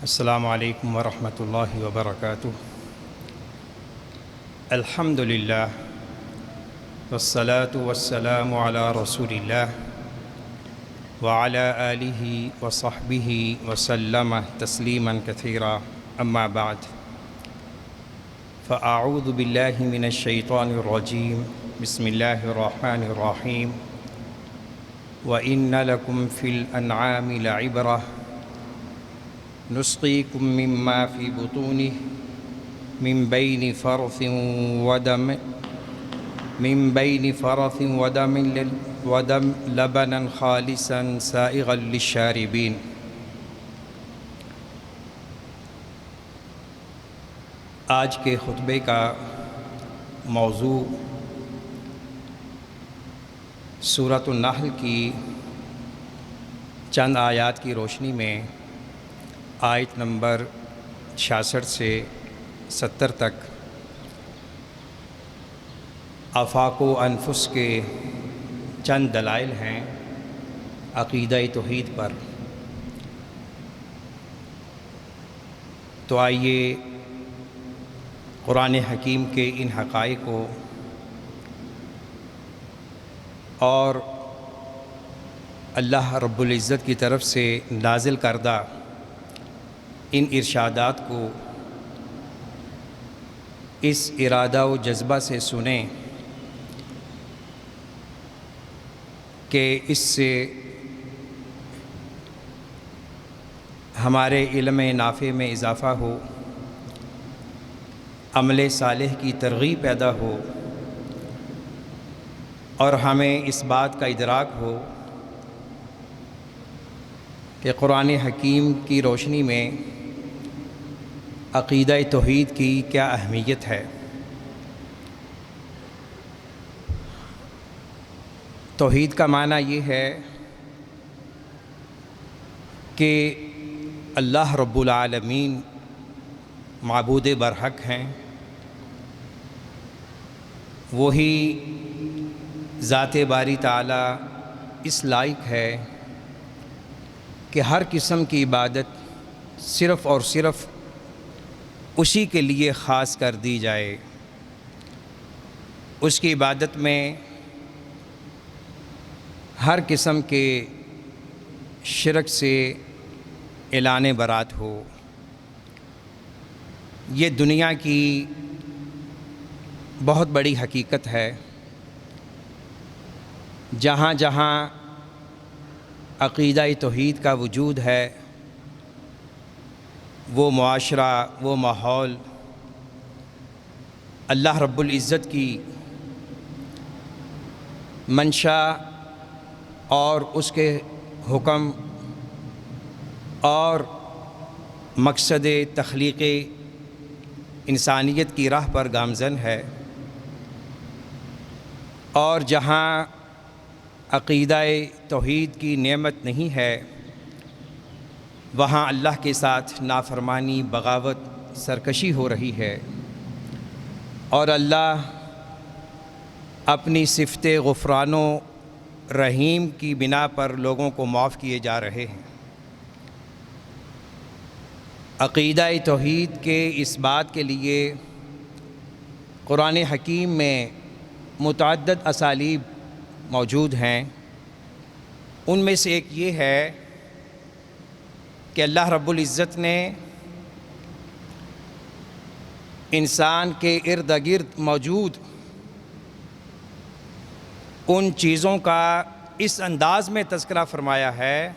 السلام علیکم ورحمۃ اللہ وبرکاتہ۔ الحمد للہ والصلاة والسلام علی رسول اللہ وعلی آلہ وصحبہ وسلم تسلیما کثیرا، اما بعد فاعوذ باللہ من الشیطان الرجیم، بسم اللہ الرحمن الرحیم۔ وَإِنَّ لَكُمْ فِي الْأَنْعَامِ لَعِبْرَةً نسقيكم مما في بطونه من بين فرث ودم لبنا خالصا سائغا للشاربين۔ آج کے خطبے کا موضوع سورۃ النحل کی چند آیات کی روشنی میں آیت نمبر 66 سے 70 تک آفاق و انفس کے چند دلائل ہیں عقیدہ توحید پر۔ تو آئیے قرآن حکیم کے ان حقائق کو اور اللہ رب العزت کی طرف سے نازل کردہ ان ارشادات کو اس ارادہ و جذبہ سے سنیں کہ اس سے ہمارے علم نافع میں اضافہ ہو، عمل صالح کی ترغیب پیدا ہو، اور ہمیں اس بات کا ادراک ہو کہ قرآن حکیم کی روشنی میں عقیدہ توحید کی کیا اہمیت ہے۔ توحید کا معنی یہ ہے کہ اللہ رب العالمین معبود برحق ہیں، وہی ذات باری تعالی اس لائق ہے کہ ہر قسم کی عبادت صرف اور صرف اسی کے لیے خاص کر دی جائے۔ اس کی عبادت میں ہر قسم کے شرک سے اعلان برات ہو۔ یہ دنیا کی بہت بڑی حقیقت ہے، جہاں جہاں عقیدہ توحید کا وجود ہے، وہ معاشرہ، وہ ماحول اللہ رب العزت کی منشا اور اس کے حکم اور مقصد تخلیق انسانیت کی راہ پر گامزن ہے، اور جہاں عقیدہ توحید کی نعمت نہیں ہے، وہاں اللہ کے ساتھ نافرمانی، بغاوت، سرکشی ہو رہی ہے، اور اللہ اپنی صفت غفران و رحیم کی بنا پر لوگوں کو معاف کیے جا رہے ہیں۔ عقیدہ توحید کے اس بات کے لیے قرآن حکیم میں متعدد اسالیب موجود ہیں۔ ان میں سے ایک یہ ہے کہ اللہ رب العزت نے انسان کے ارد گرد موجود ان چیزوں کا اس انداز میں تذکرہ فرمایا ہے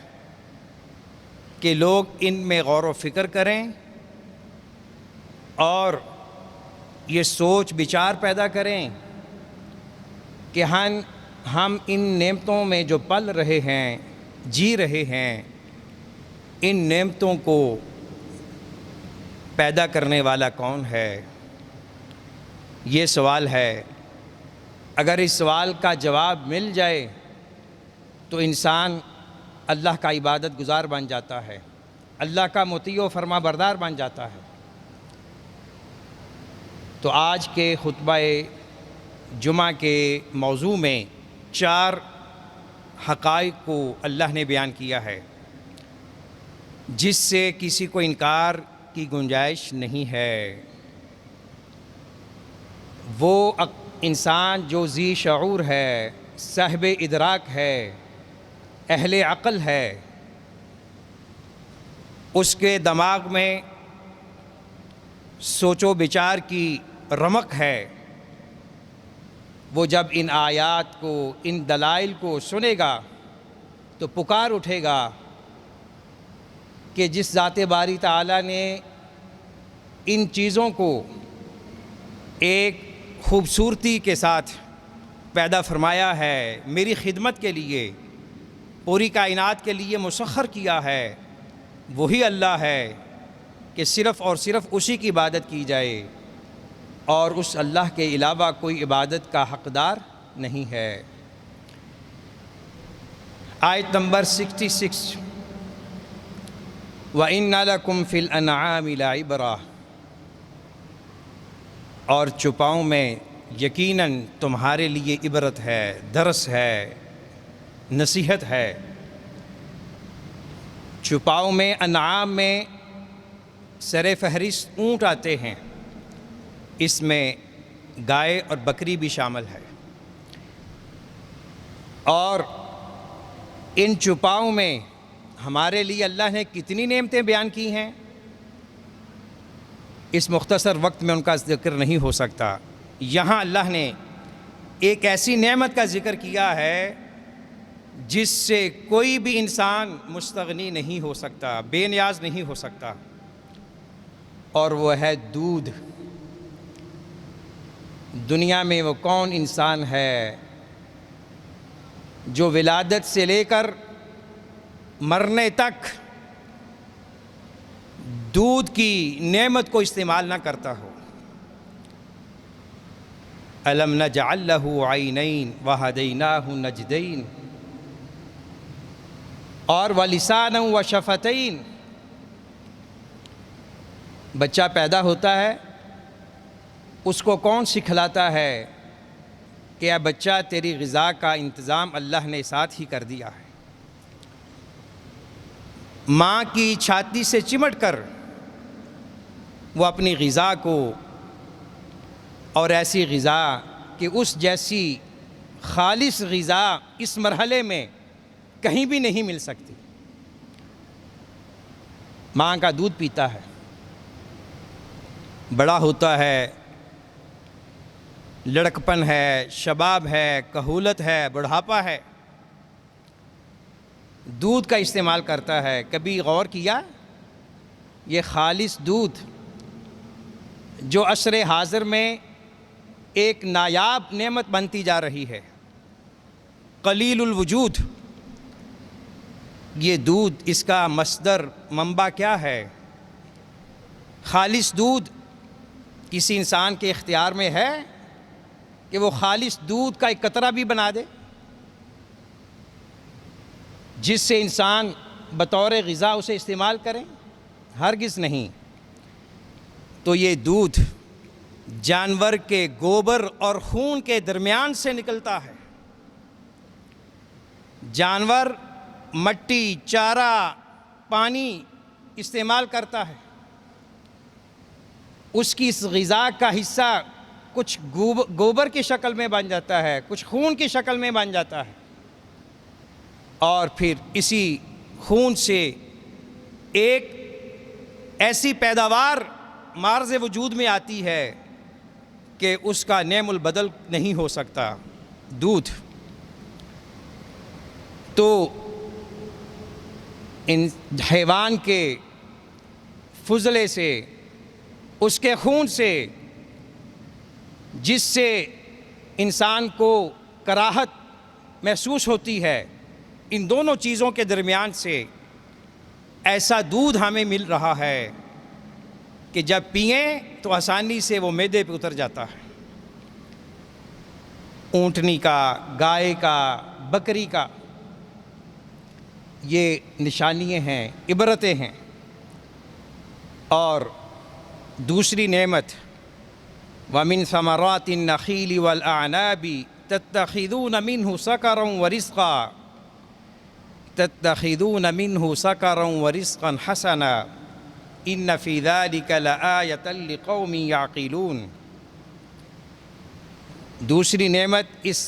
کہ لوگ ان میں غور و فکر کریں اور یہ سوچ بچار پیدا کریں کہ ہم ان نعمتوں میں جو پل رہے ہیں، جی رہے ہیں، ان نعمتوں کو پیدا کرنے والا کون ہے؟ یہ سوال ہے۔ اگر اس سوال کا جواب مل جائے تو انسان اللہ کا عبادت گزار بن جاتا ہے، اللہ کا مطیع و فرما بردار بن جاتا ہے۔ تو آج کے خطبہ جمعہ کے موضوع میں 4 حقائق کو اللہ نے بیان کیا ہے۔ جس سے کسی کو انکار کی گنجائش نہیں ہے۔ وہ انسان جو ذی شعور ہے، صاحب ادراک ہے، اہل عقل ہے، اس کے دماغ میں سوچ و بچار کی رمق ہے، وہ جب ان آیات کو، ان دلائل کو سنے گا تو پکار اٹھے گا کہ جس ذات باری تعالیٰ نے ان چیزوں کو ایک خوبصورتی کے ساتھ پیدا فرمایا ہے، میری خدمت کے لیے، پوری کائنات کے لیے مسخر کیا ہے، وہی اللہ ہے کہ صرف اور صرف اسی کی عبادت کی جائے، اور اس اللہ کے علاوہ کوئی عبادت کا حقدار نہیں ہے۔ آیت نمبر 66، وَإِنَّ لَكُمْ فِي الْأَنْعَامِ لَعِبْرَةً، اور چوپاؤں میں یقیناً تمہارے لیے عبرت ہے، درس ہے، نصیحت ہے۔ چوپاؤں میں، انعام میں سر فہرست اونٹ آتے ہیں، اس میں گائے اور بکری بھی شامل ہے، اور ان چوپاؤں میں ہمارے لیے اللہ نے کتنی نعمتیں بیان کی ہیں، اس مختصر وقت میں ان کا ذکر نہیں ہو سکتا۔ یہاں اللہ نے ایک ایسی نعمت کا ذکر کیا ہے جس سے کوئی بھی انسان مستغنی نہیں ہو سکتا، بے نیاز نہیں ہو سکتا، اور وہ ہے دودھ۔ دنیا میں وہ کون انسان ہے جو ولادت سے لے کر مرنے تک دودھ کی نعمت کو استعمال نہ کرتا ہو؟ أَلَمْ نَجْعَلْ لَهُ عَيْنَيْنِ وَهَدَيْنَاهُ النَّجْدَيْنِ، اور وَلِسَانًا وَشَفَتَيْنِ۔ بچہ پیدا ہوتا ہے، اس کو کون سکھلاتا ہے کہ اے بچہ تیری غذا کا انتظام اللہ نے ساتھ ہی کر دیا ہے۔ ماں کی چھاتی سے چمٹ کر وہ اپنی غذا کو، اور ایسی غذا کہ اس جیسی خالص غذا اس مرحلے میں کہیں بھی نہیں مل سکتی، ماں کا دودھ پیتا ہے، بڑا ہوتا ہے، لڑکپن ہے، شباب ہے، کہولت ہے، بڑھاپا ہے، دودھ کا استعمال کرتا ہے۔ کبھی غور کیا یہ خالص دودھ جو عصر حاضر میں ایک نایاب نعمت بنتی جا رہی ہے، قلیل الوجود، یہ دودھ، اس کا مصدر، منبع کیا ہے؟ خالص دودھ کسی انسان کے اختیار میں ہے کہ وہ خالص دودھ کا ایک قطرہ بھی بنا دے جس سے انسان بطور غذا اسے استعمال کریں؟ ہرگز نہیں۔ تو یہ دودھ جانور کے گوبر اور خون کے درمیان سے نکلتا ہے۔ جانور مٹی، چارہ، پانی استعمال کرتا ہے، اس کی اس غذا کا حصہ کچھ گوبر کی شکل میں بن جاتا ہے، کچھ خون کی شکل میں بن جاتا ہے، اور پھر اسی خون سے ایک ایسی پیداوار معرض وجود میں آتی ہے کہ اس کا نعم البدل نہیں ہو سکتا، دودھ۔ تو ان حیوان کے فضلے سے، اس کے خون سے، جس سے انسان کو کراہت محسوس ہوتی ہے، ان دونوں چیزوں کے درمیان سے ایسا دودھ ہمیں مل رہا ہے کہ جب پئیں تو آسانی سے وہ معدے پہ اتر جاتا ہے۔ اونٹنی کا، گائے کا، بکری کا، یہ نشانیاں ہیں، عبرتیں ہیں۔ اور دوسری نعمت، وَمِن ثَمَرَاتِ النَّخِيلِ وَالْأَعْنَابِ تَتَّخِذُونَ مِنْهُ سَكَرًا وَرِزْقًا، تتخذون منه سكرا ورزقا حسنا ان في ذلك لآية لقوم يعقلون۔ دوسری نعمت اس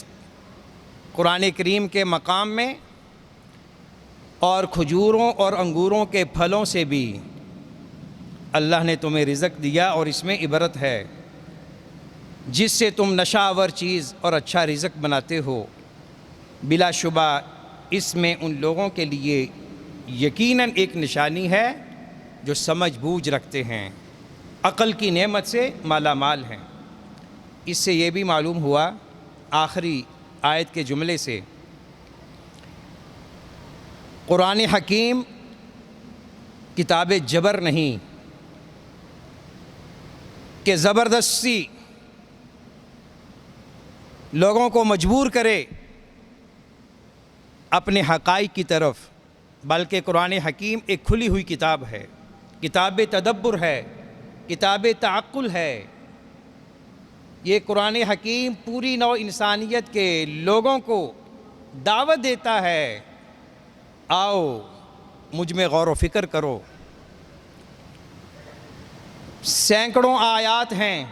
قرآن کریم کے مقام میں اور کھجوروں اور انگوروں کے پھلوں سے بھی اللہ نے تمہیں رزق دیا، اور اس میں عبرت ہے، جس سے تم نشاور چیز اور اچھا رزق بناتے ہو۔ بلا شبہ اس میں ان لوگوں کے لیے یقیناً ایک نشانی ہے جو سمجھ بوجھ رکھتے ہیں، عقل کی نعمت سے مالا مال ہیں۔ اس سے یہ بھی معلوم ہوا آخری آیت کے جملے سے، قرآن حکیم کتاب جبر نہیں کہ زبردستی لوگوں کو مجبور کرے اپنے حقائق کی طرف، بلکہ قرآن حکیم ایک کھلی ہوئی کتاب ہے، کتاب تدبر ہے، کتاب تعقل ہے۔ یہ قرآن حکیم پوری نوع انسانیت کے لوگوں کو دعوت دیتا ہے، آؤ مجھ میں غور و فکر کرو۔ سینکڑوں آیات ہیں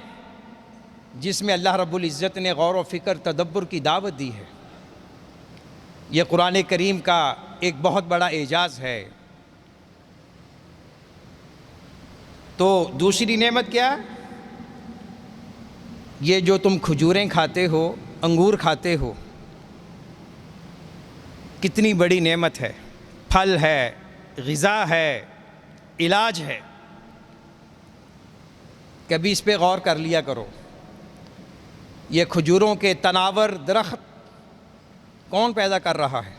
جس میں اللہ رب العزت نے غور و فکر تدبر کی دعوت دی ہے۔ یہ قرآن کریم کا ایک بہت بڑا اعجاز ہے۔ تو دوسری نعمت کیا؟ یہ جو تم کھجوریں کھاتے ہو، انگور کھاتے ہو، کتنی بڑی نعمت ہے، پھل ہے، غذا ہے، علاج ہے۔ کبھی اس پہ غور کر لیا کرو، یہ کھجوروں کے تناور درخت کون پیدا کر رہا ہے؟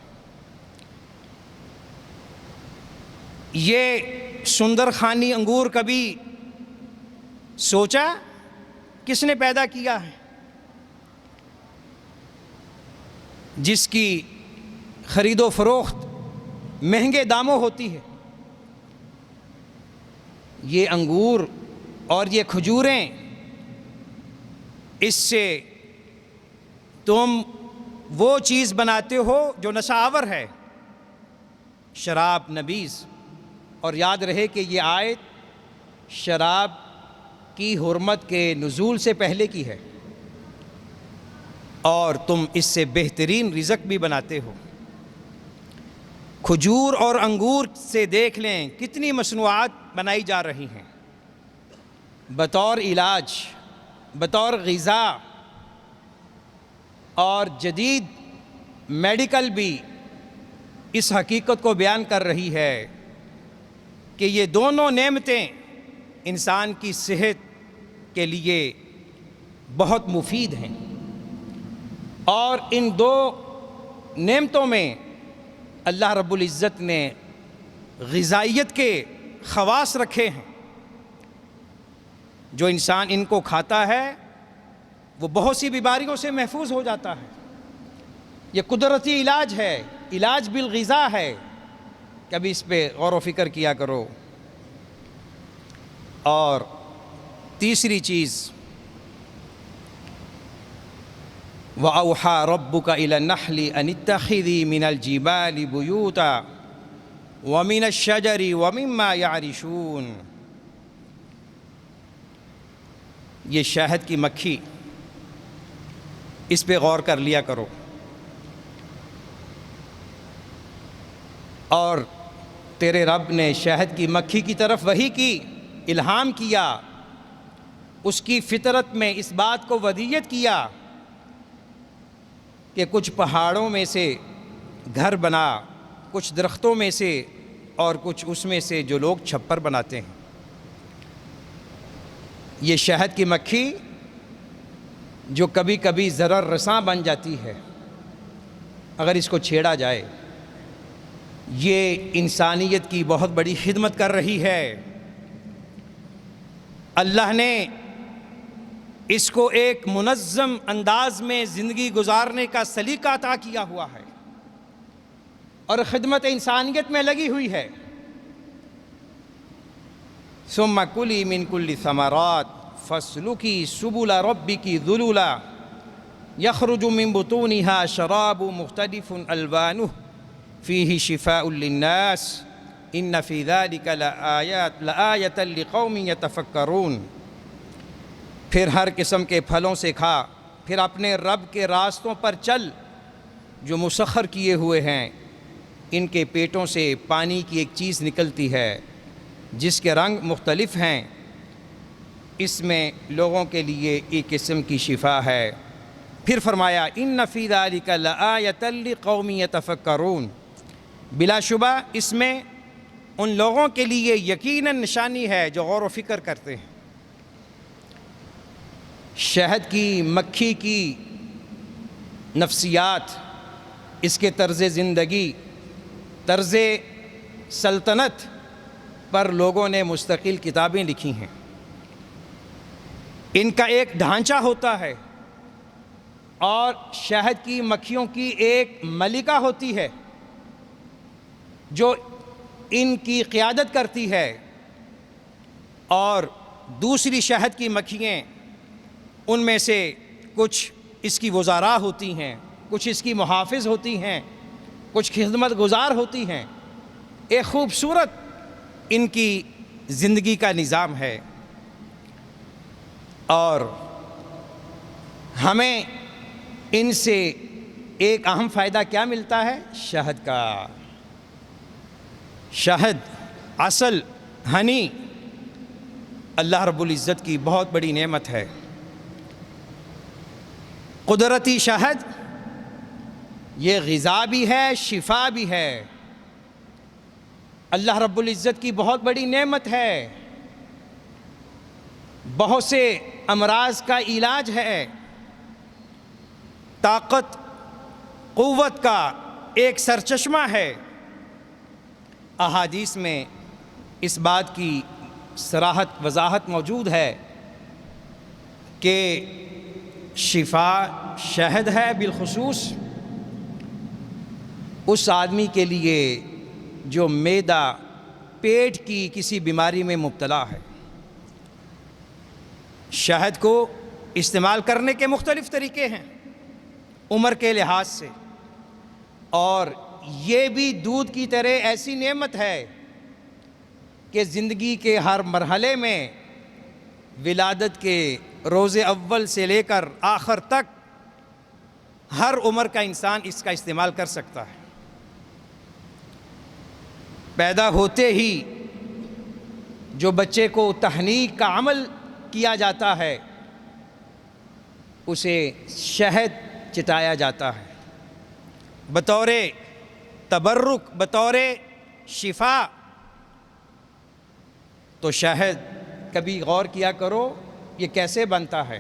یہ سندر خانی انگور کبھی سوچا کس نے پیدا کیا ہے؟ جس کی خرید و فروخت مہنگے داموں ہوتی ہے۔ یہ انگور اور یہ کھجوریں، اس سے تم وہ چیز بناتے ہو جو نشہ آور ہے، شراب، نبیذ۔ اور یاد رہے کہ یہ آیت شراب کی حرمت کے نزول سے پہلے کی ہے، اور تم اس سے بہترین رزق بھی بناتے ہو۔ کھجور اور انگور سے دیکھ لیں کتنی مصنوعات بنائی جا رہی ہیں بطور علاج، بطور غذا، اور جدید میڈیکل بھی اس حقیقت کو بیان کر رہی ہے کہ یہ دونوں نعمتیں انسان کی صحت کے لیے بہت مفید ہیں، اور ان دو نعمتوں میں اللہ رب العزت نے غذائیت کے خواص رکھے ہیں۔ جو انسان ان کو کھاتا ہے وہ بہت سی بیماریوں سے محفوظ ہو جاتا ہے۔ یہ قدرتی علاج ہے، علاج بالغذا ہے۔ کبھی اس پہ غور و فکر کیا کرو۔ اور تیسری چیز، وَأَوْحَى رَبُّكَ إِلَى النَّحْلِ أَنِ اتَّخِذِي مِنَ الْجِبَالِ بُيُوتًا وَمِنَ الشَّجَرِ وَمِمَّا يَعْرِشُونَ۔ یہ شہد کی مکھی، اس پہ غور کر لیا کرو۔ اور تیرے رب نے شہد کی مکھی کی طرف وحی کی، الہام کیا، اس کی فطرت میں اس بات کو ودیت کیا کہ کچھ پہاڑوں میں سے گھر بنا، کچھ درختوں میں سے، اور کچھ اس میں سے جو لوگ چھپر بناتے ہیں۔ یہ شہد کی مکھی جو کبھی کبھی ضرر رساں بن جاتی ہے اگر اس کو چھیڑا جائے، یہ انسانیت کی بہت بڑی خدمت کر رہی ہے۔ اللہ نے اس کو ایک منظم انداز میں زندگی گزارنے کا سلیقہ عطا کیا ہوا ہے اور خدمت انسانیت میں لگی ہوئی ہے۔ ثم کلی من کل ثمرات فاسلکی سبل ربک ذللا یخرج من بطونها شراب مختلف الوانه فیہ شفاء للناس ان فی ذلک لآیۃ لقوم یتفکرون۔ پھر ہر قسم کے پھلوں سے کھا، پھر اپنے رب کے راستوں پر چل جو مسخر کیے ہوئے ہیں۔ ان کے پیٹوں سے پانی کی ایک چیز نکلتی ہے جس کے رنگ مختلف ہیں، اس میں لوگوں کے لیے ایک قسم کی شفا ہے۔ پھر فرمایا ان فی ذلک لآیۃ لقوم یتفکرون، بلا شبہ اس میں ان لوگوں کے لیے یقیناً نشانی ہے جو غور و فکر کرتے ہیں۔ شہد کی مکھی کی نفسیات، اس کے طرز زندگی، طرز سلطنت پر لوگوں نے مستقل کتابیں لکھی ہیں۔ ان کا ایک ڈھانچہ ہوتا ہے اور شہد کی مکھیوں کی ایک ملکہ ہوتی ہے جو ان کی قیادت کرتی ہے، اور دوسری شہد کی مکھیاں ان میں سے کچھ اس کی وزراء ہوتی ہیں، کچھ اس کی محافظ ہوتی ہیں، کچھ خدمت گزار ہوتی ہیں۔ ایک خوبصورت ان کی زندگی کا نظام ہے، اور ہمیں ان سے ایک اہم فائدہ کیا ملتا ہے؟ شہد کا۔ شہد، عسل، ہنی اللہ رب العزت کی بہت بڑی نعمت ہے۔ قدرتی شہد یہ غذا بھی ہے، شفا بھی ہے، اللہ رب العزت کی بہت بڑی نعمت ہے، بہت سے امراض کا علاج ہے، طاقت قوت کا ایک سرچشمہ ہے۔ احادیث میں اس بات کی صراحت وضاحت موجود ہے کہ شفا شہد ہے، بالخصوص اس آدمی کے لیے جو معدہ پیٹ کی کسی بیماری میں مبتلا ہے۔ شہد کو استعمال کرنے کے مختلف طریقے ہیں عمر کے لحاظ سے، اور یہ بھی دودھ کی طرح ایسی نعمت ہے کہ زندگی کے ہر مرحلے میں، ولادت کے روز اول سے لے کر آخر تک، ہر عمر کا انسان اس کا استعمال کر سکتا ہے۔ پیدا ہوتے ہی جو بچے کو تحنیک کا عمل کیا جاتا ہے اسے شہد چٹایا جاتا ہے بطور تبرک، بطور شفا۔ تو شہد کبھی غور کیا کرو یہ کیسے بنتا ہے،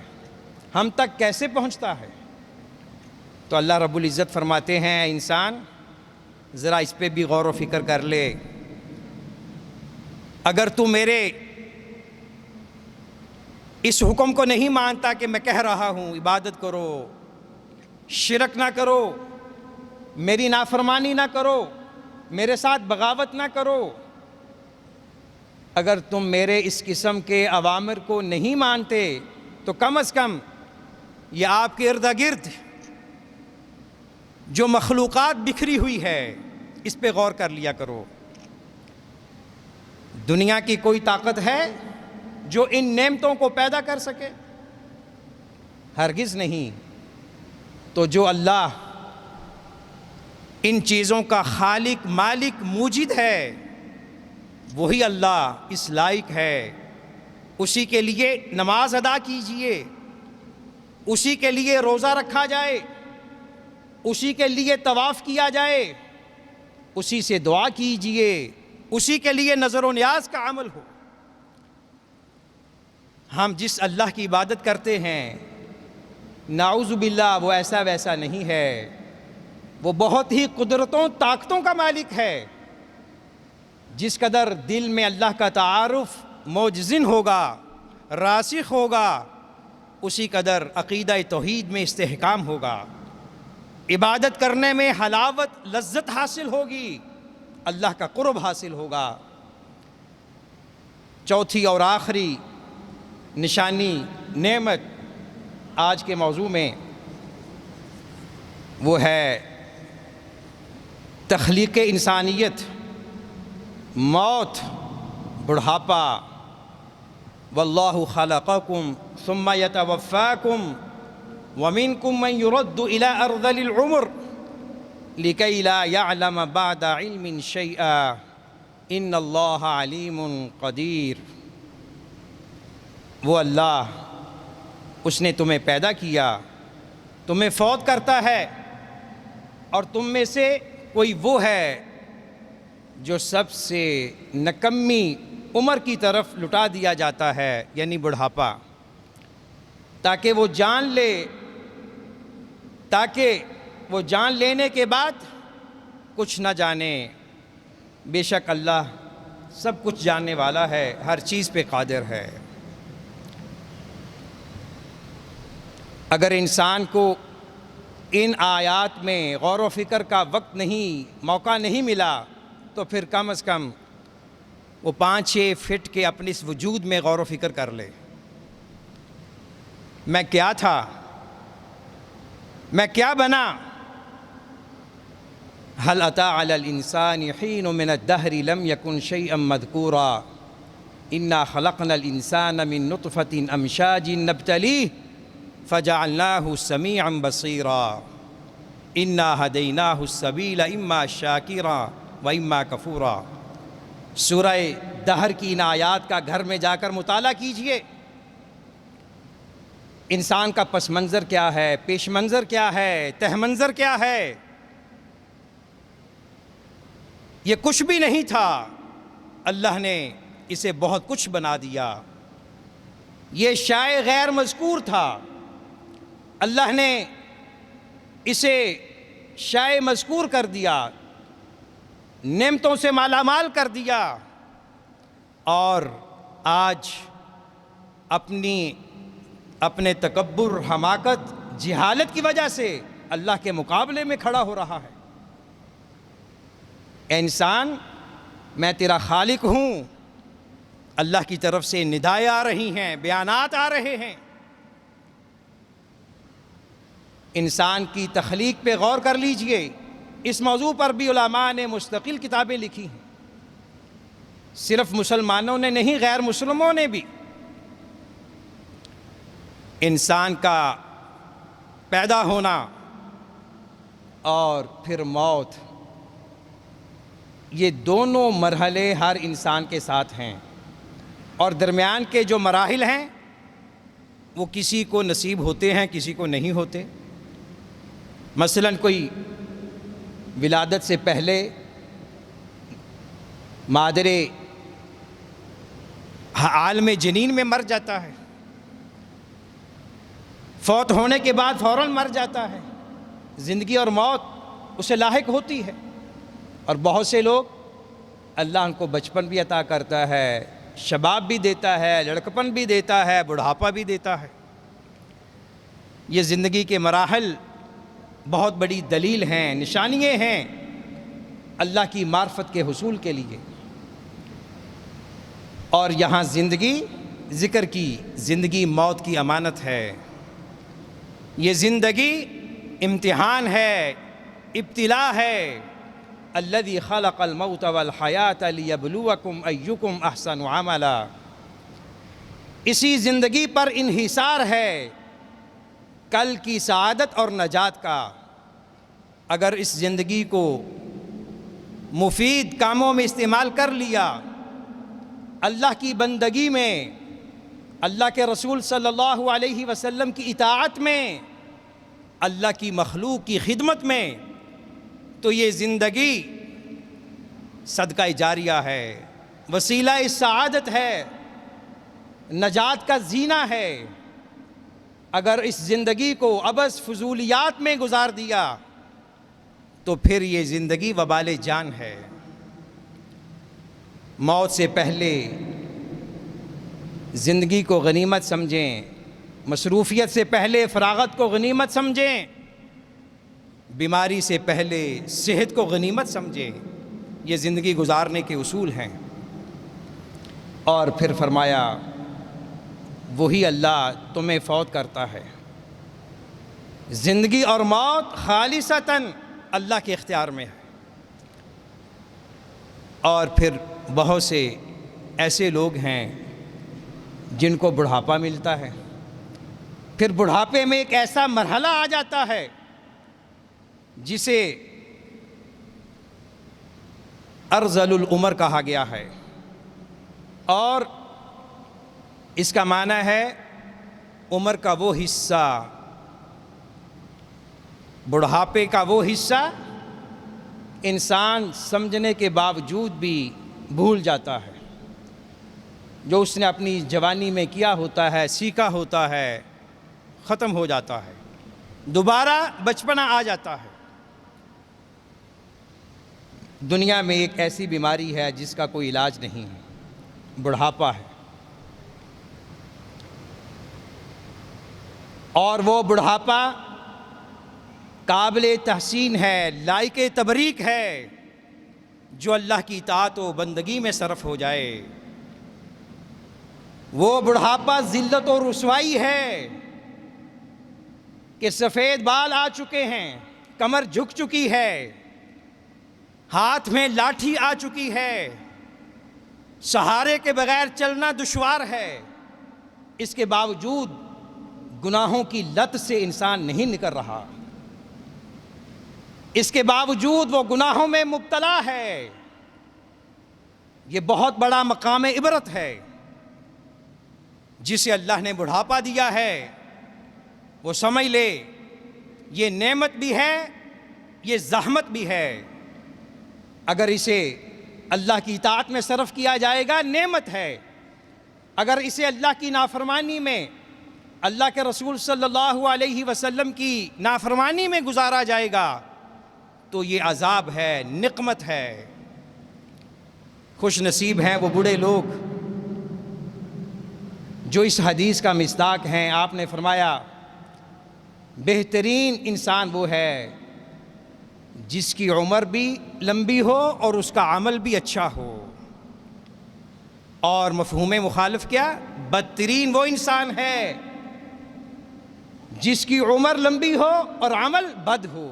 ہم تک کیسے پہنچتا ہے؟ تو اللہ رب العزت فرماتے ہیں اے انسان ذرا اس پہ بھی غور و فکر کر لے۔ اگر تو میرے اس حکم کو نہیں مانتا کہ میں کہہ رہا ہوں عبادت کرو، شرک نہ کرو، میری نافرمانی نہ کرو، میرے ساتھ بغاوت نہ کرو، اگر تم میرے اس قسم کے اوامر کو نہیں مانتے تو کم از کم یہ آپ کے ارد گرد جو مخلوقات بکھری ہوئی ہے اس پہ غور کر لیا کرو۔ دنیا کی کوئی طاقت ہے جو ان نعمتوں کو پیدا کر سکے؟ ہرگز نہیں۔ تو جو اللہ ان چیزوں کا خالق، مالک، موجد ہے، وہی اللہ اس لائق ہے۔ اسی کے لیے نماز ادا کیجئے، اسی کے لیے روزہ رکھا جائے، اسی کے لیے طواف کیا جائے، اسی سے دعا کیجئے، اسی کے لیے نظر و نیاز کا عمل ہو۔ ہم جس اللہ کی عبادت کرتے ہیں نعوذ باللہ وہ ایسا ویسا نہیں ہے، وہ بہت ہی قدرتوں، طاقتوں کا مالک ہے۔ جس قدر دل میں اللہ کا تعارف موجزن ہوگا، راسخ ہوگا، اسی قدر عقیدہ توحید میں استحکام ہوگا، عبادت کرنے میں حلاوت، لذت حاصل ہوگی، اللہ کا قرب حاصل ہوگا۔ چوتھی اور آخری نشانی، نعمت آج کے موضوع میں وہ ہے تخلیق انسانیت، موت، بڑھاپا، واللہ خلقکم ثم یتوفاکم ومنکم من یرد الی ارذل العمر لکی لا یعلم بعد علم شیئا ان اللہ علیم قدیر۔ وہ اللہ، اس نے تمہیں پیدا کیا، تمہیں فوت کرتا ہے، اور تم میں سے کوئی وہ ہے جو سب سے نکمی عمر کی طرف لٹا دیا جاتا ہے، یعنی بڑھاپا، تاکہ وہ جان لینے کے بعد کچھ نہ جانے۔ بے شک اللہ سب کچھ جاننے والا ہے، ہر چیز پہ قادر ہے۔ اگر انسان کو ان آیات میں غور و فکر کا وقت نہیں، موقع نہیں ملا، تو پھر کم از کم وہ 5-6 فٹ کے اپنے اس وجود میں غور و فکر کر لے۔ میں کیا تھا؟ میں کیا بنا؟ هل أتى على الإنسان حين من الدهر لم يكن شيئا مذكورا إنا خلقنا الإنسان من نطفة أمشاج نبتليه فجعلناه سميعا بصيرا إنا هديناه السبيل إما شاكرا وإما كفورا۔ سورہ دہر کی ان آیات کا گھر میں جا کر مطالعہ کیجئے۔ انسان کا پس منظر کیا ہے، پیش منظر کیا ہے، تہ منظر کیا ہے۔ یہ کچھ بھی نہیں تھا، اللہ نے اسے بہت کچھ بنا دیا۔ یہ شائع غیر مذکور تھا، اللہ نے اسے شائع مذکور کر دیا، نعمتوں سے مالا مال کر دیا، اور آج اپنے تکبر، حماقت، جہالت کی وجہ سے اللہ کے مقابلے میں کھڑا ہو رہا ہے۔ اے انسان، میں تیرا خالق ہوں۔ اللہ کی طرف سے ندائیں آ رہی ہیں، بیانات آ رہے ہیں۔ انسان کی تخلیق پہ غور کر لیجئے۔ اس موضوع پر بھی علماء نے مستقل کتابیں لکھی ہیں، صرف مسلمانوں نے نہیں، غیر مسلموں نے بھی۔ انسان کا پیدا ہونا اور پھر موت، یہ دونوں مرحلے ہر انسان کے ساتھ ہیں، اور درمیان کے جو مراحل ہیں وہ کسی کو نصیب ہوتے ہیں، کسی کو نہیں ہوتے۔ مثلا کوئی ولادت سے پہلے مادر عالم جنین میں مر جاتا ہے، فوت ہونے کے بعد فوراً مر جاتا ہے۔ زندگی اور موت اسے لاحق ہوتی ہے، اور بہت سے لوگ اللہ ان کو بچپن بھی عطا کرتا ہے، شباب بھی دیتا ہے، لڑکپن بھی دیتا ہے، بڑھاپا بھی دیتا ہے۔ یہ زندگی کے مراحل بہت بڑی دلیل ہیں، نشانیاں ہیں اللہ کی معرفت کے حصول کے لیے۔ اور یہاں زندگی ذکر کی، زندگی موت کی امانت ہے۔ یہ زندگی امتحان ہے، ابتلا ہے۔ الذی خلق الموت والحیات لیبلوکم ایکم احسن عملا۔ اسی زندگی پر انحصار ہے کل کی سعادت اور نجات کا۔ اگر اس زندگی کو مفید کاموں میں استعمال کر لیا، اللہ کی بندگی میں، اللہ کے رسول صلی اللہ علیہ وسلم کی اطاعت میں، اللہ کی مخلوق کی خدمت میں، تو یہ زندگی صدقہ جاریہ ہے، وسیلہ سعادت ہے، نجات کا زینہ ہے۔ اگر اس زندگی کو عبث فضولیات میں گزار دیا تو پھر یہ زندگی وبال جان ہے۔ موت سے پہلے زندگی کو غنیمت سمجھیں، مصروفیت سے پہلے فراغت کو غنیمت سمجھیں، بیماری سے پہلے صحت کو غنیمت سمجھیں۔ یہ زندگی گزارنے کے اصول ہیں۔ اور پھر فرمایا وہی اللہ تمہیں فوت کرتا ہے۔ زندگی اور موت خالصتاً اللہ کے اختیار میں ہے۔ اور پھر بہت سے ایسے لوگ ہیں جن کو بڑھاپا ملتا ہے، پھر بڑھاپے میں ایک ایسا مرحلہ آ جاتا ہے جسے ارذل العمر کہا گیا ہے، اور اس کا معنی ہے عمر کا وہ حصہ، بڑھاپے کا وہ حصہ انسان سمجھنے کے باوجود بھی بھول جاتا ہے، جو اس نے اپنی جوانی میں کیا ہوتا ہے، سیکھا ہوتا ہے، ختم ہو جاتا ہے، دوبارہ بچپنا آ جاتا ہے۔ دنیا میں ایک ایسی بیماری ہے جس کا کوئی علاج نہیں ہے، بڑھاپا ہے، اور وہ بڑھاپا قابل تحسین ہے، لائق تبریک ہے، جو اللہ کی اطاعت و بندگی میں صرف ہو جائے۔ وہ بڑھاپا ذلت و رسوائی ہے کہ سفید بال آ چکے ہیں، کمر جھک چکی ہے، ہاتھ میں لاٹھی آ چکی ہے، سہارے کے بغیر چلنا دشوار ہے، اس کے باوجود گناہوں کی لت سے انسان نہیں نکل رہا، اس کے باوجود وہ گناہوں میں مبتلا ہے۔ یہ بہت بڑا مقام عبرت ہے، جسے اللہ نے بڑھاپا دیا ہے وہ سمجھ لے یہ نعمت بھی ہے، یہ زحمت بھی ہے۔ اگر اسے اللہ کی اطاعت میں صرف کیا جائے گا نعمت ہے، اگر اسے اللہ کی نافرمانی میں، اللہ کے رسول صلی اللہ علیہ وسلم کی نافرمانی میں گزارا جائے گا تو یہ عذاب ہے، نقمت ہے۔ خوش نصیب ہیں وہ بوڑھے لوگ جو اس حدیث کا مصداق ہیں۔ آپ نے فرمایا بہترین انسان وہ ہے جس کی عمر بھی لمبی ہو اور اس کا عمل بھی اچھا ہو، اور مفہوم مخالف کیا؟ بدترین وہ انسان ہے جس کی عمر لمبی ہو اور عمل بد ہو۔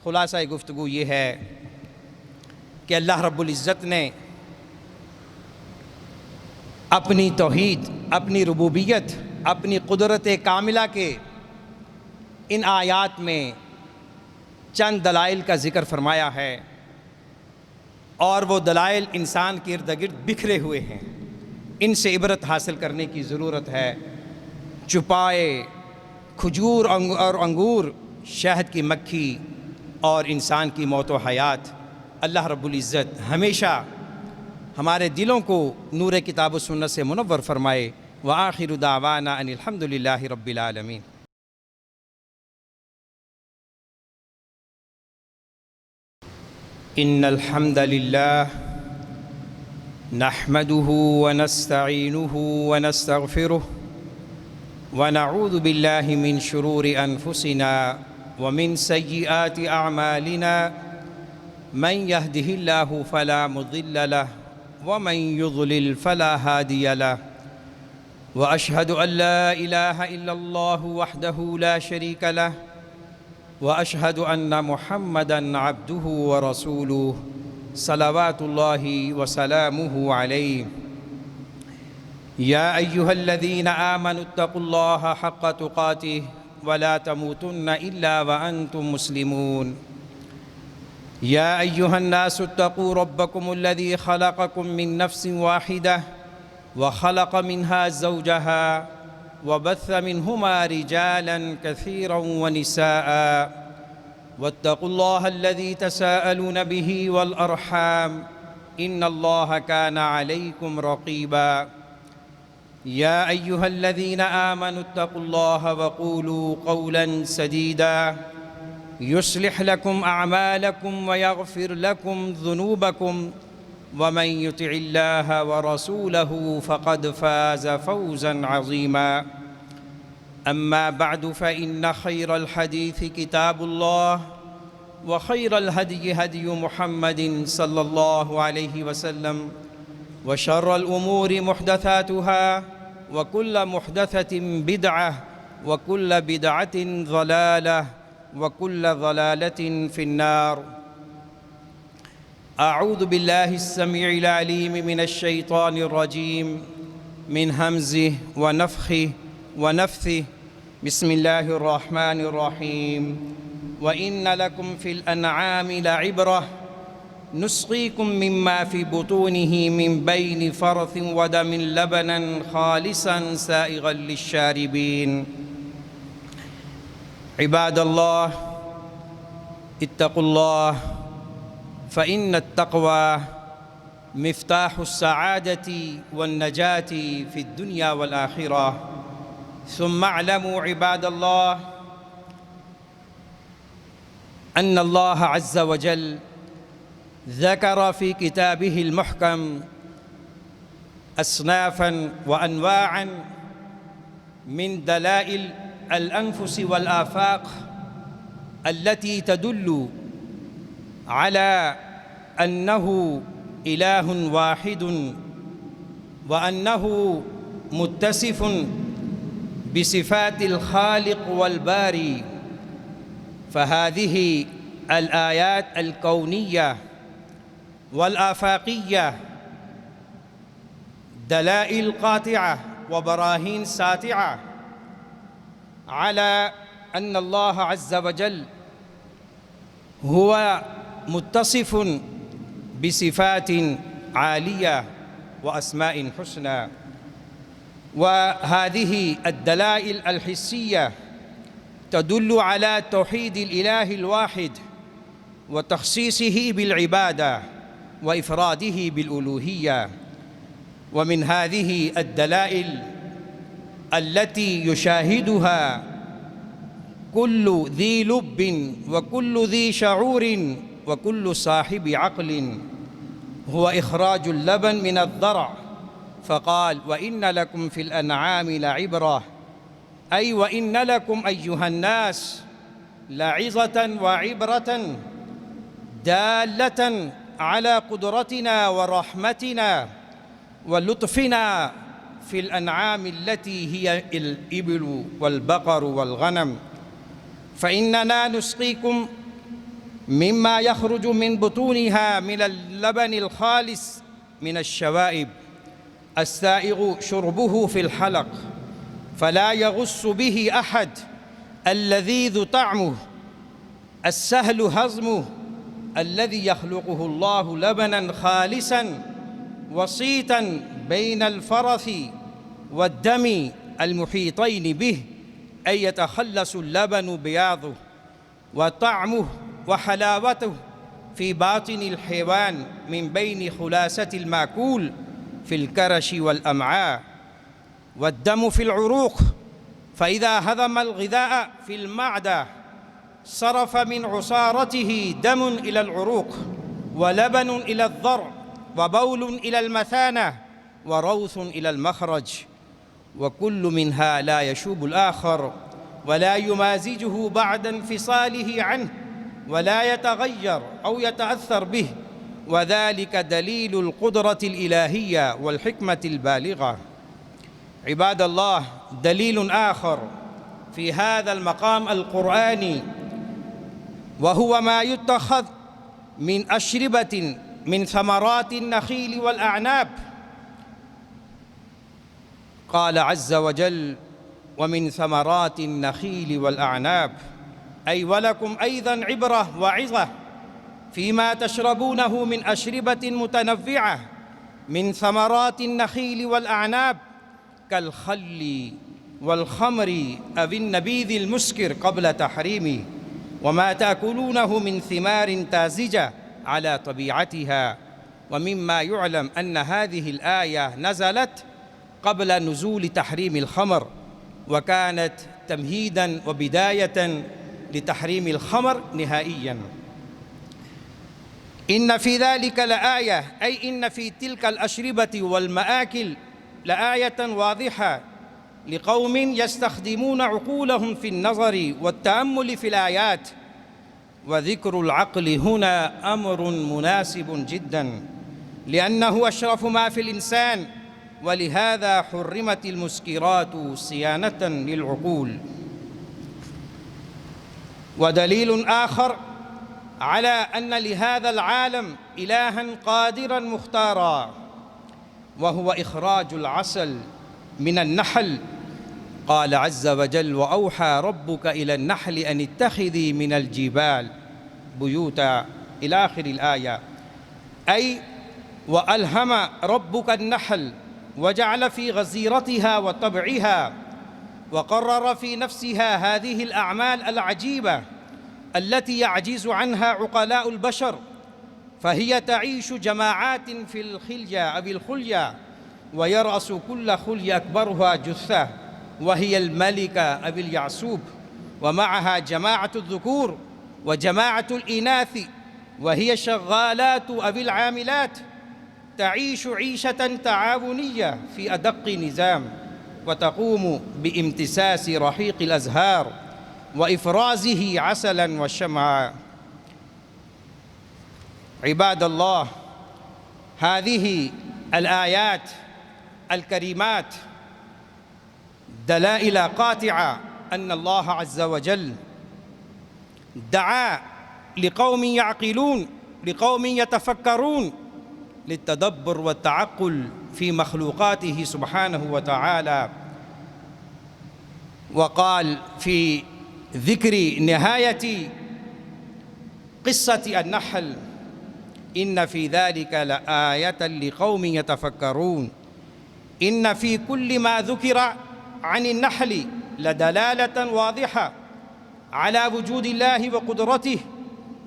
خلاصہ گفتگو یہ ہے کہ اللہ رب العزت نے اپنی توحید، اپنی ربوبیت، اپنی قدرت کاملہ کے ان آیات میں چند دلائل کا ذکر فرمایا ہے، اور وہ دلائل انسان کے ارد گرد بکھرے ہوئے ہیں، ان سے عبرت حاصل کرنے کی ضرورت ہے۔ چپائے کھجور اور انگور، شہد کی مکھی اور انسان کی موت و حیات، اللہ رب العزت ہمیشہ ہمارے دلوں کو نور کتاب و سنت سے منور فرمائے۔ وآخر دعوانا ان الحمد للہ رب العالمین۔ ان الحمد للہ نحمده ونستعینه ونستغفره ونعوذ باللہ من شرور انفسنا ومن سیئات اعمالنا من يهده الله فلا مضل له ومن يضلل فلا هادي له واشهد ان لا اله الا الله وحده لا شريك له واشهد ان محمدا عبده ورسوله صلوات الله وسلامه عليه يا ايها الذين آمنوا اتقوا الله حق تقاته ولا تموتن الا وانتم مسلمون يا ايها الناس اتقوا ربكم الذي خلقكم من نفس واحدة وخلق منها زوجها وبث منهما رجالا كثيرا ونساء واتقوا الله الذي تساءلون به والأرحام إن الله كان عليكم رقيبا يا أيها الذين آمنوا اتقوا الله وقولوا قولا سديدا يصلح لكم أعمالكم ويغفر لكم ذنوبكم ومن يطع الله ورسوله فقد فاز فوزا عظيما أما بعد فإن خير الحديث كتاب الله وخير الهدي هدي محمد صلى الله عليه وسلم وشر الأمور محدثاتها وكل محدثة بدعة وكل بدعة ضلالة وكل ضلالة في النار۔ أعوذ بالله السميع العليم من الشيطان الرجيم من همزه ونفخه ونفثه. بسم الله الرحمن الرحيم. وإن لكم في الأنعام لعبرة نسقيكم مما في بطونه من بين فرث ودم لبنا خالصا سائغا للشاربين. عباد الله اتقوا الله فإن التقوى مفتاح السعادة والنجاة في الدنيا والآخرة. ثم اعلموا عباد الله أن الله عز وجل ذكر في كتابه المحكم أصنافا وأنواعا من دلائل الأنفس والآفاق التي تدل على أنه إله واحد وأنه متصف بصفات الخالق والباري. فهذه الآيات الكونية والآفاقية دلائل قاطعة وبراهين ساطعة على أن الله عز وجل هو متصف بصفات عالية وأسماء حسنى. وهذه الدلائل الحسية تدل على توحيد الإله الواحد وتخصيصه بالعبادة وإفراده بالألوهية. ومن هذه الدلائل التي يشاهدها كل ذي لب وكل ذي شعور وكل صاحب عقل هو إخراج اللبن من الضرع، فقال: وإن لكم في الأنعام لعبرة، أي وإن لكم أيها الناس لعظة وعبرة دالة على قدرتنا ورحمتنا ولطفنا في الأنعام التي هي الإبل والبقر والغنم. فإننا نسقيكم مما يخرج من بطونها من اللبن الخالص من الشوائب السائغ شربه في الحلق فلا يغص به أحد، اللذيذ طعمه السهل هضمه، الذي يخلقه الله لبنا خالصا وسيطا بين الفرث والدم المحيطين به، أي يتخلص اللبن بياضه وطعمه وحلاوته في باطن الحيوان من بين خلاصة المأكول في الكرش والأمعاء، والدم في العروق، فإذا هضم الغذاء في المعدة صرف من عصارته دم إلى العروق ولبن إلى الضرع وبول إلى المثانة وروث إلى المخرج، وكل منها لا يشوب الآخر ولا يمازجه بعد انفصاله عنه ولا يتغير أو يتأثر به، وذلك دليل القدرة الإلهية والحكمة البالغة. عباد الله، دليل آخر في هذا المقام القرآني وهو ما يتخذ من أشربة من ثمرات النخيل والأعناب. قال عز وجل: ومن ثمرات النخيل والأعناب، أي ولكم أيضا عبرة وعظة فيما تشربونه من أشربة متنوعة من ثمرات النخيل والأعناب كالخل والخمر أو النبيذ المسكر قبل تحريمه، وما تأكلونه من ثمار تازجة على طبيعتها. ومما يعلم أن هذه الآية نزلت قبل نزول تحريم الخمر، وكانت تمهيداً وبداية لتحريم الخمر نهائياً. إن في ذلك لآية، أي إن في تلك الأشربة والمآكل لآية واضحة لقوم يستخدمون عقولهم في النظر والتأمل في الآيات. وذكر العقل هنا أمر مناسب جداً، لأنه أشرف ما في الإنسان، ولهذا حرمت المسكرات صيانة للعقول. ودليل آخر على أن لهذا العالم إلها قادرا مختارا، وهو إخراج العسل من النحل. قال عز وجل: وأوحى ربك إلى النحل أن اتخذي من الجبال بيوتا، إلى آخر الآية. أي وألهم ربك النحل وجعل في غزيرتها وطبعها، وقرر في نفسها هذه الأعمال العجيبة التي يعجز عنها عقلاء البشر، فهي تعيش جماعات في الخلية أو الخلية، ويرأس كل خلية أكبرها جثة وهي الملكة أو اليعسوب، ومعها جماعة الذكور وجماعة الإناث وهي شغالات أو العاملات، تعيش عيشة تعاونية في أدق نظام، وتقوم بامتساس رحيق الأزهار وإفرازه عسلا وشمعا. عباد الله، هذه الآيات الكريمات دلائل قاطعة أن الله عز وجل دعا لقوم يعقلون، لقوم يتفكرون، للتدبر والتعقل في مخلوقاته سبحانه وتعالى. وقال في ذكر نهاية قصة النحل: إن في ذلك لآية لقوم يتفكرون. إن في كل ما ذكر عن النحل لدلالة واضحة على وجود الله وقدرته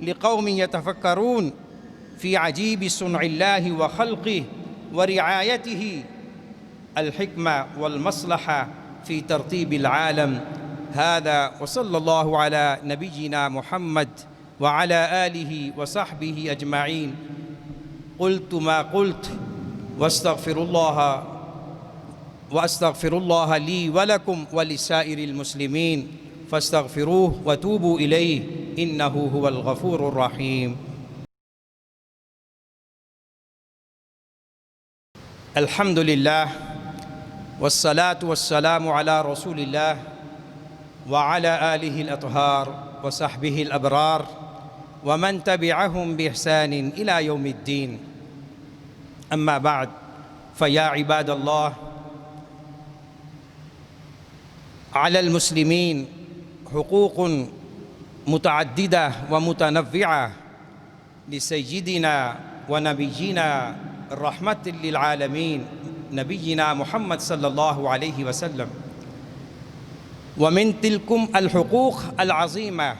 لقوم يتفكرون في عجيب صنع الله وخلقه ورعايته، الحكمة والمصلحة في ترتيب العالم. هذا، وصلى الله على نبينا محمد وعلى آله وصحبه أجمعين. قلت ما قلت، وأستغفر الله لي ولكم ولسائر المسلمين، فاستغفروه وتوبوا إليه، إنه هو الغفور الرحيم. الحمد لله، والصلاة والسلام على رسول الله وعلى آله الأطهار وصحبه الأبرار ومن تبعهم بإحسان إلى يوم الدين. أما بعد، فيا عباد الله، على المسلمين حقوق متعددة ومتنوعة لسيدنا ونبينا الرحمة للعالمين نبينا محمد صلى الله عليه وسلم. ومن تلكم الحقوق العظيمة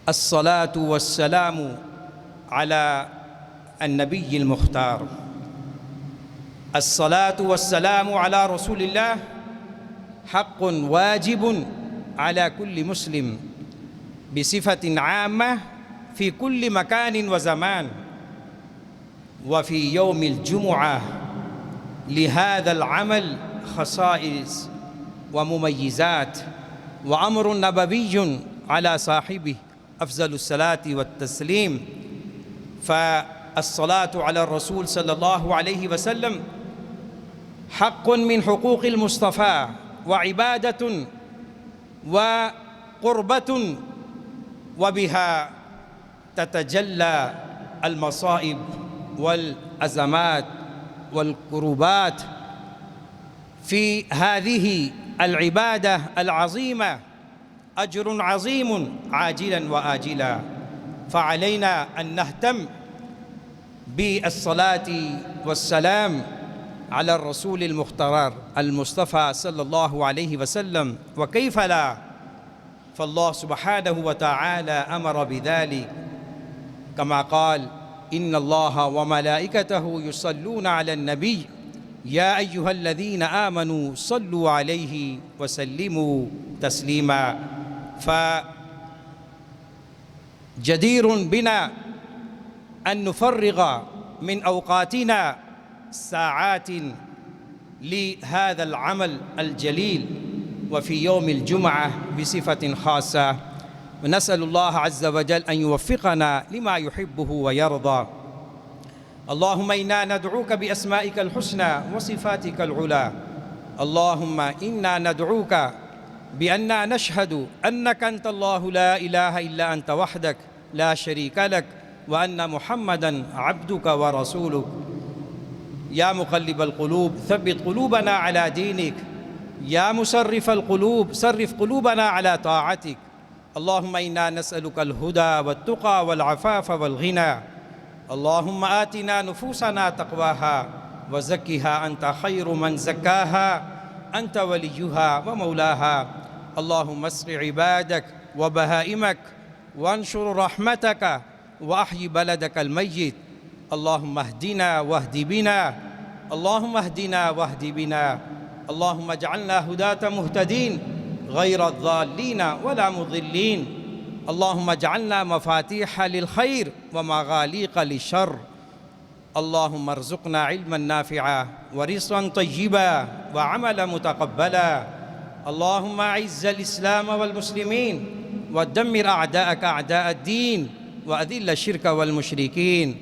الصلاة والسلام على النبي المختار. الصلاة والسلام على رسول الله حق واجب على كل مسلم بصفة عامة في كل مكان وزمان. وفي يوم الجمعة لهذا العمل خصائص ومميزات، وأمر نبوي على صاحبه أفضل الصلاة والتسليم. فالصلاة على الرسول صلى الله عليه وسلم حق من حقوق المصطفى، وعبادة وقربة، وبها تتجلى المصائب والأزمات والكروبات. في هذه العبادة العظيمة أجر عظيم عاجلا وآجلا، فعلينا أن نهتم بالصلاة والسلام على الرسول المختار المصطفى صلى الله عليه وسلم. وكيف لا، فالله سبحانه وتعالى أمر بذلك كما قال: إن الله وملائكته يصلون على النبي يا أيها الذين آمنوا صلوا عليه وسلموا تسليما. فجدير بنا أن نفرغ من أوقاتنا ساعات لهذا العمل الجليل، وفي يوم الجمعة بصفة خاصة. ونسأل الله عز وجل أن يوفقنا لما يحبه ويرضى. اللهم إنا ندعوك بأسمائك الحسنى وصفاتك العلى. اللهم إنا ندعوك بأننا نشهد أنك أنت الله لا إله إلا أنت وحدك لا شريك لك وأن محمدًا عبدك ورسولك. يا مقلب القلوب ثبت قلوبنا على دينك، يا مصرف القلوب صرف قلوبنا على طاعتك. اللهم إنا نسألك الهدى والتقى والعفاف والغنى. اللهم آتنا نفوسنا تقواها وزكها أنت خير من زكاها، أنت وليها ومولاها. اللهم اسق عبادك وبهائمك وانشر رحمتك وأحي بلدك الميت. اللهم اهدنا واهد بنا، اللهم اهدنا واهد بنا. اللهم اجعلنا هداة مهتدين غير الضالين ولا مضلين. اللهم اجعلنا مفاتيح للخير ومغاليق للشر. اللهم ارزقنا علما نافعا ورزقا طيبا وعملا متقبلا. اللهم اعز الإسلام والمسلمين ودمر أعداءك أعداء الدين وأذل الشرك والمشركين.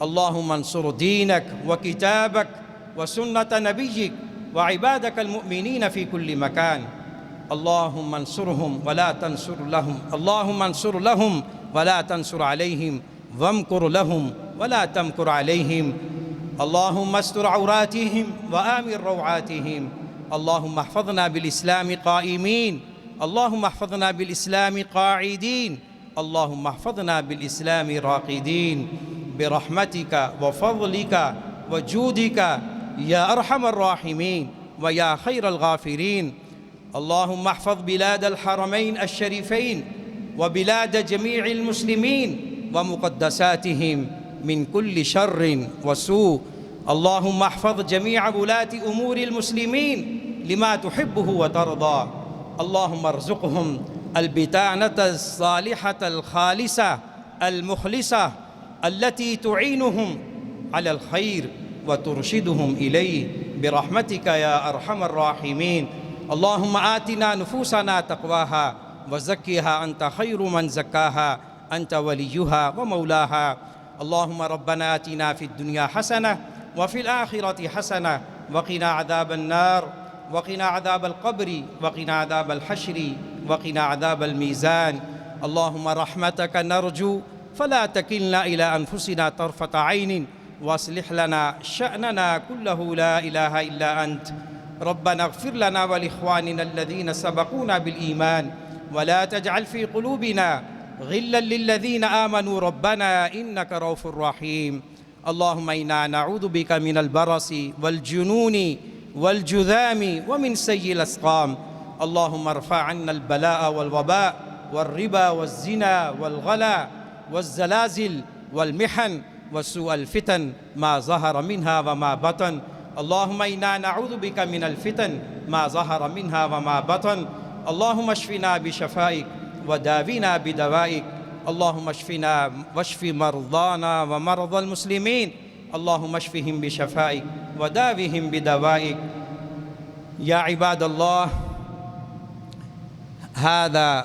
اللهم انصر دينك وكتابك وسنة نبيك وعبادك المؤمنين في كل مكان. اللهم انصرهم ولا تنصر لهم، اللهم انصر لهم ولا تنصر عليهم، وامكر لهم ولا تمكر عليهم. اللهم استر عوراتهم وآمن روعاتهم. اللهم احفظنا بالإسلام قائمين، اللهم احفظنا بالإسلام قاعدين، اللهم احفظنا بالإسلام راقدين، برحمتك وفضلك وجودك يا أرحم الراحمين ويا خير الغافرين. اللهم احفظ بلاد الحرمين الشريفين وبلاد جميع المسلمين ومقدساتهم من كل شر وسوء. اللهم احفظ جميع ولاة أمور المسلمين لما تحبه وترضى. اللهم ارزقهم البطانة الصالحة الخالصة المخلصة التي تعينهم على الخير وترشدهم إليه برحمتك يا أرحم الراحمين. اللهم آتنا نفوسنا تقواها وزكها أنت خير من زكاها، أنت وليها ومولاها. اللهم ربنا آتنا في الدنيا حسنة وفي الآخرة حسنة وقنا عذاب النار وقنا عذاب القبر وقنا عذاب الحشر وقنا عذاب الميزان. اللهم رحمتك نرجو فلا تكلنا إلى أنفسنا طرفة عين واصلح لنا شأننا كله، لا إله إلا أنت. ربنا اغفر لنا ولإخواننا الذين سبقونا بالإيمان ولا تجعل في قلوبنا غلا للذين آمنوا ربنا إنك رؤوف رحيم. اللهم إنا نعوذ بك من البرص والجنون والجذام ومن سيء الأسقام. اللهم ارفع عنا البلاء والوباء والربا والزنا والغلا والزلازل والمحن وسوء الفتن ما ظهر منها وما بطن. اللهم إنا نعوذ بك من الفتن ما ظهر منها وما بطن. اللهم اشفنا بشفائك وداونا بدوائك. اللهم اشفنا واشف مرضانا ومرضى المسلمين. اللهم اشفهم بشفائك وداوهم بدوائك. يا عباد الله، هذا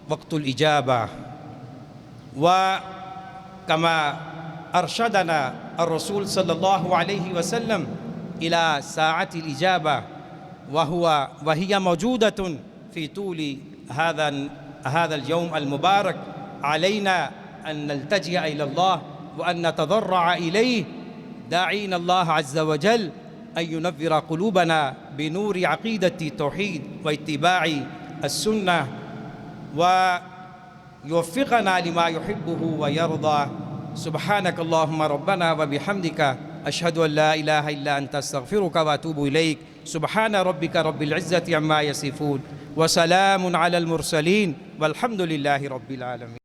وقت الإجابة، وكما أرشدنا الرسول صلى الله عليه وسلم إلى ساعة الإجابة وهي موجودة في طول هذا اليوم المبارك. علينا أن نلتجئ إلى الله وأن نتضرع إليه داعين الله عز وجل أن ينور قلوبنا بنور عقيدة التوحيد واتباع السنة ويوفقنا لما يحبه ويرضى. سبحانك اللهم ربنا وبحمدك أشهد أن لا إله إلا أنت أستغفرك وأتوب إليك. سبحان ربك رب العزة عما يصفون وسلام على المرسلين والحمد لله رب العالمين.